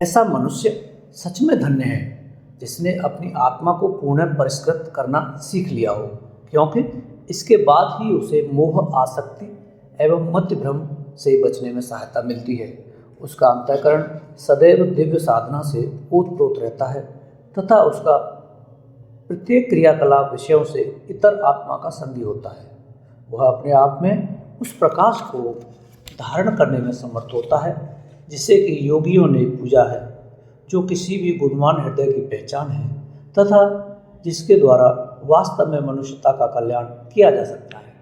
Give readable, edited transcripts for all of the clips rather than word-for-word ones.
ऐसा मनुष्य सच में धन्य है जिसने अपनी आत्मा को पुनः परिष्कृत करना सीख लिया हो, क्योंकि इसके बाद ही उसे मोह, आसक्ति एवं मति भ्रम से बचने में सहायता मिलती है। उसका अंतःकरण सदैव दिव्य साधना से ओतप्रोत रहता है तथा उसका प्रत्येक क्रियाकलाप विषयों से इतर आत्मा का संगी होता है। वह अपने आप में उस प्रकाश को धारण करने में समर्थ होता है जिसे कि योगियों ने पूजा है, जो किसी भी गुणवान हृदय की पहचान है तथा जिसके द्वारा वास्तव में मनुष्यता का कल्याण किया जा सकता है।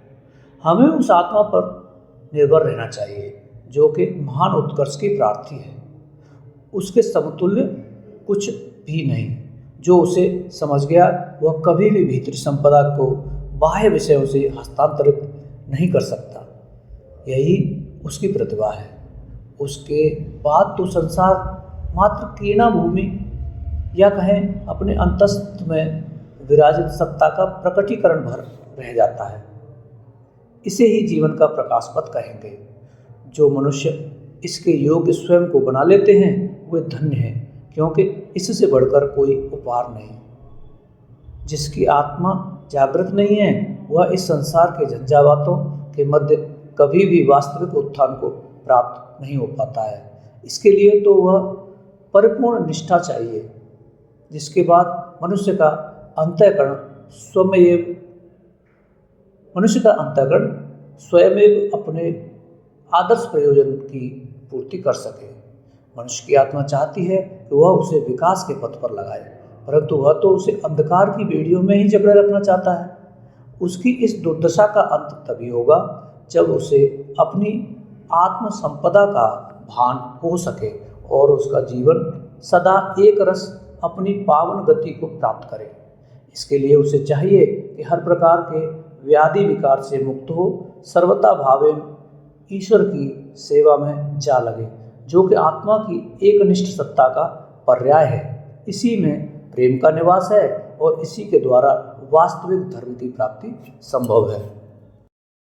हमें उस आत्मा पर निर्भर रहना चाहिए जो कि महान उत्कर्ष की प्रार्थी है। उसके समतुल्य कुछ भी नहीं। जो उसे समझ गया वह कभी भी भीतरी संपदा को बाह्य विषयों से हस्तांतरित नहीं कर सकता। यही उसकी प्रतिभा है। उसके बाद तो संसार मात्र कीर्णा भूमि या कहें अपने अंतस्थ में विराजित सत्ता का प्रकटीकरण भर रह जाता है। इसे ही जीवन का प्रकाश पथ कहेंगे। जो मनुष्य इसके योग्य स्वयं को बना लेते हैं वे धन्य हैं, क्योंकि इससे बढ़कर कोई उपहार नहीं। जिसकी आत्मा जागृत नहीं है वह इस संसार के झंझावातों के मध्य कभी भी वास्तविक उत्थान को प्राप्त नहीं हो पाता है। इसके लिए तो वह परिपूर्ण निष्ठा चाहिए, जिसके बाद मनुष्य का अंतःकरण स्वयं अपने आदर्श प्रयोजन की पूर्ति कर सके। मनुष्य की आत्मा चाहती है कि वह उसे विकास के पथ पर लगाए, परंतु वह तो उसे अंधकार की बेड़ियों में ही जकड़े रखना चाहता है। उसकी इस दुर्दशा का अंत तभी होगा जब उसे अपनी आत्म संपदा का भान हो सके और उसका जीवन सदा एक रस अपनी पावन गति को प्राप्त करे। इसके लिए उसे चाहिए कि हर प्रकार के व्याधि विकार से मुक्त हो, सर्वथा भावेन ईश्वर की सेवा में जा लगे, जो कि आत्मा की एकनिष्ठ सत्ता का पर्याय है। इसी में प्रेम का निवास है और इसी के द्वारा वास्तविक धर्म की प्राप्ति संभव है।